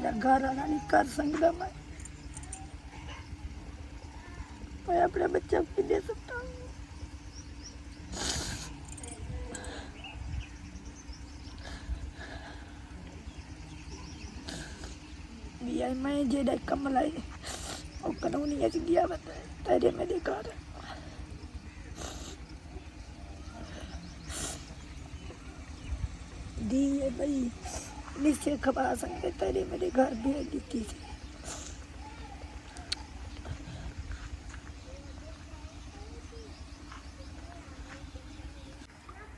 मेरा घर आना नहीं कर सकता मैं अपने बच्चे को दे सकता हूँ। मैं जेड़ा कमलाई और कानूनी ऐसी गया बता तेरे मेरे घर दी है भाई निश्चय खबा सकते तेरे मेरे घर भेज दी थी।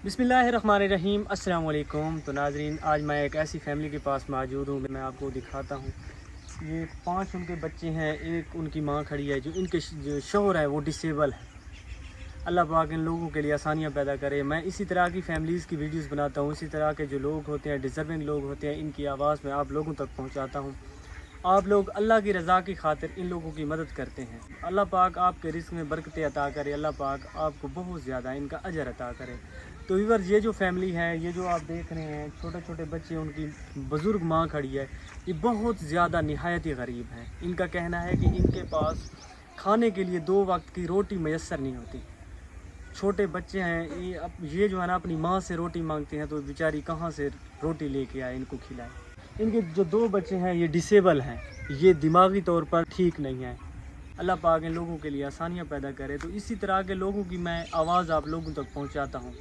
बिस्मिल्लाहिर्रहमानिर्रहीम अस्सलाम वालेकुम। तो नाजरीन, आज मैं एक ऐसी फैमिली के पास मौजूद हूँ। मैं आपको दिखाता हूँ। ये 5 उनके बच्चे हैं, एक उनकी माँ खड़ी है। जो इनके जो शौहर है वो डिसेबल है। अल्लाह पाक इन लोगों के लिए आसानियाँ पैदा करे। मैं इसी तरह की फैमिलीज़ की वीडियोस बनाता हूँ। इसी तरह के जो लोग होते हैं, डिज़र्विंग लोग होते हैं, इनकी आवाज़ मैं आप लोगों तक पहुँचाता हूँ। आप लोग अल्लाह की रज़ा की खातिर इन लोगों की मदद करते हैं। अल्लाह पाक आपके रिस्क में बरकतें अता करे। अल्लाह पाक आपको बहुत ज़्यादा इनका अजर अता करे। तो व्यूअर्स, ये जो फैमिली है, ये जो आप देख रहे हैं, छोटे छोटे बच्चे, उनकी बुज़ुर्ग माँ खड़ी है, ये बहुत ज़्यादा निहायत ही गरीब हैं। इनका कहना है कि इनके पास खाने के लिए 2 वक्त की रोटी मैसर नहीं होती। छोटे बच्चे हैं, ये जो है ना अपनी माँ से रोटी मांगते हैं, तो बेचारी कहाँ से रोटी लेके आए इनको खिलाए। इनके जो 2 बच्चे हैं ये डिसेबल हैं, ये दिमागी तौर पर ठीक नहीं है। अल्लाह पाक इन लोगों के लिए आसानियाँ पैदा करे। तो इसी तरह के लोगों की मैं आवाज़ आप लोगों तक पहुँचाता हूँ।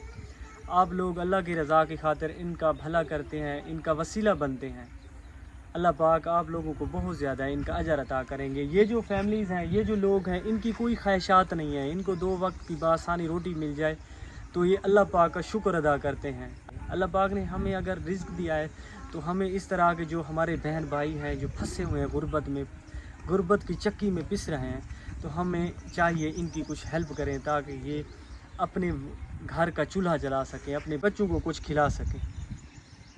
आप लोग अल्लाह की रज़ा की खातिर इनका भला करते हैं, इनका वसीला बनते हैं। अल्लाह पाक आप लोगों को बहुत ज़्यादा इनका अजर अता करेंगे। ये जो फैमिलीज़ हैं, ये जो लोग हैं, इनकी कोई ख्वाहिशात नहीं है। इनको 2 वक्त की बासानी रोटी मिल जाए तो ये अल्लाह पाक का शुक्र अदा करते हैं। अल्लाह पाक ने हमें अगर रिज़्क दिया है तो हमें इस तरह के जो हमारे बहन भाई हैं, जो फंसे हुए हैं गुर्बत में, गुर्बत की चक्की में पिस रहे हैं, तो हमें चाहिए इनकी कुछ हेल्प करें ताकि ये अपने घर का चूल्हा जला सकें, अपने बच्चों को कुछ खिला सकें।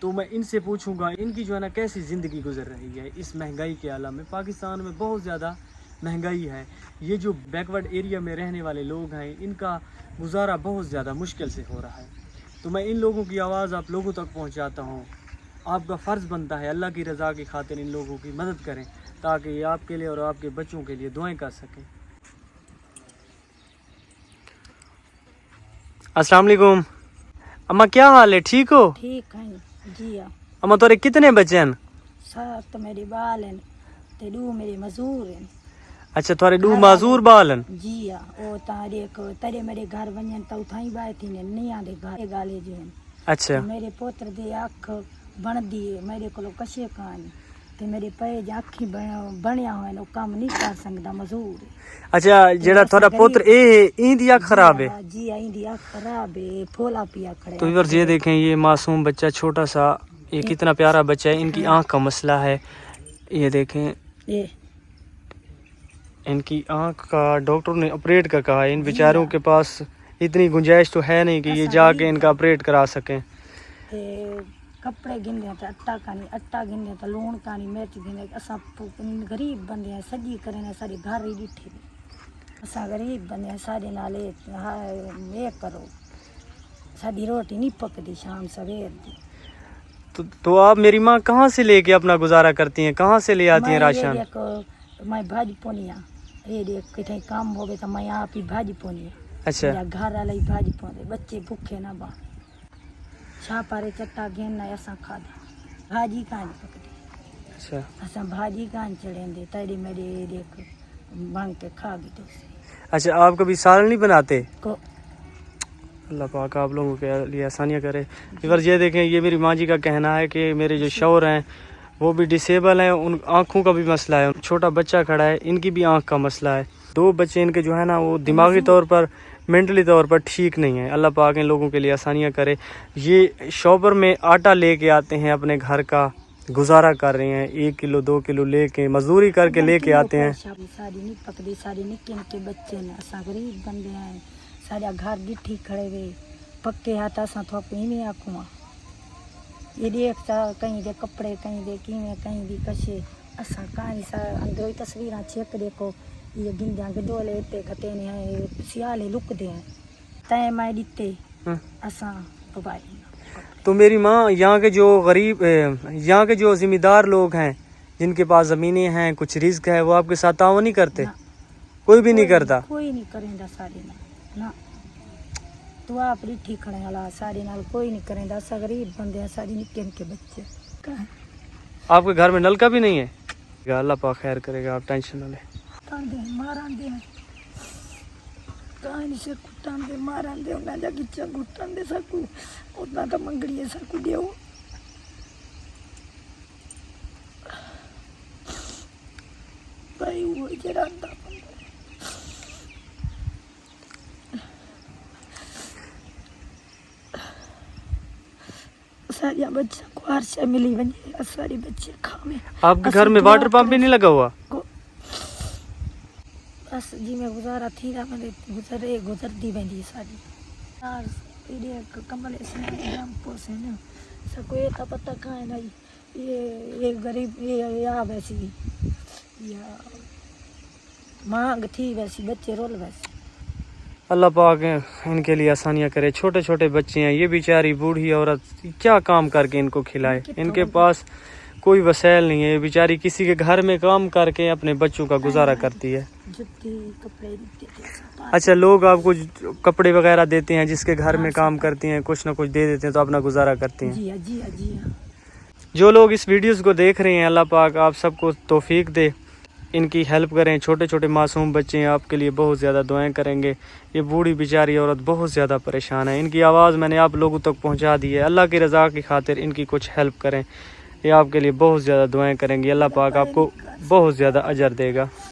तो मैं इनसे पूछूंगा इनकी जो है ना कैसी ज़िंदगी गुजर रही है इस महंगाई के आलम में। पाकिस्तान में बहुत ज़्यादा महंगाई है। ये जो बैकवर्ड एरिया में रहने वाले लोग हैं, इनका गुजारा बहुत ज़्यादा मुश्किल से हो रहा है। तो मैं इन लोगों की आवाज़ आप लोगों तक पहुँचाता हूँ। आपका फ़र्ज़ बनता है अल्लाह की रज़ा की खातिर इन लोगों की मदद करें ताकि ये आपके लिए और आपके बच्चों के लिए दुआएं कर सकें। अस्सलाम वालेकुम। अम्मा, क्या हाल है? ठीक हो? ठीक है जी। अम्मा, तोरे कितने बच्चे हैं? 7 मेरे बाल हैं ते 2 मेरे मजदूर हैं। अच्छा, तोरे 2 मजदूर बाल हैं? जी ओ तारे को तेरे मेरे घर वञन तो उठाई बाय थी ने नहीं आंदे घर गाले जी हैं। अच्छा, मेरे पुत्र दे अख बनदी है मेरे को कशे कान ते मेरे पे अखी बनया हुआ है, काम नहीं कर सकता मजदूर। अच्छा, जेड़ा थोड़ा पुत्र ए इंदी अख खराब है? जी इंदी अख खराब है, फोला पिया खड़े। तो इधर ये देखें, ये मासूम बच्चा छोटा सा, ये कितना प्यारा बच्चा है। इनकी आंख का मसला है। ये देखें, ये इनकी आंख का डॉक्टर ने ऑपरेट का कहा है। इन बेचारों के पास इतनी गुंजाइश तो है नहीं कि ये जाके इनका ऑपरेट करा सकें। कपड़े गिनदे तो अट्टा गिनदे तो लूण कानी मिर्च गिनदे। असां गरीब बंदे हैं, सजी करें सारे घर ही डिठे असां गरीब बंदे हैं। सारे नाले ये करो, साड़ी रोटी नहीं पकती शाम सवेर दी। तो आप, मेरी माँ कहाँ से लेके अपना गुजारा करती हैं? कहाँ से ले आती हैं राशन? मैं भाजी पोनिया ये किथे काम होवे तो मैं आप ही भाजी पोनी। अच्छा, घर वाले भाजी पोने, बच्चे भूखे ना बा छापारे चट्टा घेना असां खादा भाजी कान पकड़ी। अच्छा, असां भाजी कान चढ़ेंदे तेरे मेरे देख मांग के खा गई तो। अच्छा, आप कभी सालन नहीं बनाते? को अल्लाह पाक आप लोगों के लिए आसानियाँ करे। इधर ये देखें, ये मेरी माँ जी का कहना है कि मेरे जो शौहर हैं वो भी डिसेबल हैं, उन आँखों का भी मसला है। छोटा बच्चा खड़ा है, इनकी भी आँख का मसला है। 2 बच्चे इनके जो है ना वो दिमागी तौर पर, मेंटली तौर पर ठीक नहीं है। अल्लाह पाक इन लोगों के लिए आसानियाँ करे। ये शॉपर में आटा लेके आते हैं, अपने घर का गुजारा कर रहे हैं। 1 किलो 2 किलो लेके मजदूरी करके लेके आते हैं। सारी नहीं पकड़ी, सारी निक्के निक्के बच्चे ने असां गरीब बंदे हैं। सारा घर डिठी खड़े वे पक्के हाथ असां थोपी नहीं आखुआ। ये देखता कहीं दे कपड़े, कहीं दे किवें, कहीं दी कशे असां कहीं सा अंदर तस्वीरां चेक देखो। ये गिंजा गडोले इतने खते ने सियाले लुकदे हैं तय मैं दिते असां पवाई। तो मेरी माँ, यहाँ के जो गरीब, यहाँ के जो जिम्मेदार लोग हैं, जिनके पास ज़मीनें हैं, कुछ रिस्क है, वो आपके साथ ताउन नहीं करते? ना, कोई भी नहीं करता? कोई नहीं करेंदा सारे ना तो आप ठीक खड़े वाला सारे नाल कोई नहीं करेंदा। असा गरीब बंदे हैं, सारे निक्के निक्के बच्चे कहाँ आपके घर में नलका भी नहीं है? अल्लाह पाक खैर करेगा, आप टेंशन ना लें। मारांदे कहानी से कुटांदे मारांदे उन्हें जाके चगुटांदे सकू उतना तो मंगड़िए सकू देव भाई वो जरा सारे बच्चे को हर से मिली बनी सारी बच्चे खावे। आपके घर में वाटर पंप भी नहीं लगा हुआ? बस जी मैं गुजारा थी रहा मैंने गुजरती वेंदी सारी यार इडे कमल जमपुर से न सको ये तो पता कहाँ है नहीं ये गरीब ये आ वैसी या मांग थी वैसी बच्चे रोल वैसे। अल्लाह पाक इनके लिए आसानियाँ करे। छोटे छोटे बच्चे हैं, ये बेचारी बूढ़ी औरत क्या काम करके इनको खिलाए? इनके पास कोई वसैल नहीं है, ये बेचारी किसी के घर में काम करके अपने बच्चों का गुजारा करती है। अच्छा, लोग आपको कपड़े वगैरह देते हैं, जिसके घर में काम करती हैं कुछ ना कुछ दे देते हैं तो अपना गुजारा करती हैं। जी हाँ। जो लोग इस वीडियोस को देख रहे हैं, अल्लाह पाक आप सबको तौफीक दे, इनकी हेल्प करें। छोटे छोटे मासूम बच्चे हैं, आपके लिए बहुत ज़्यादा दुआएं करेंगे। ये बूढ़ी बेचारी औरत बहुत ज़्यादा परेशान है, इनकी आवाज़ मैंने आप लोगों तक पहुंचा दी है। अल्लाह की रज़ा की खातिर इनकी कुछ हेल्प करें, ये आपके लिए बहुत ज़्यादा दुआएं करेंगे। अल्लाह पाक आपको बहुत ज़्यादा अजर देगा।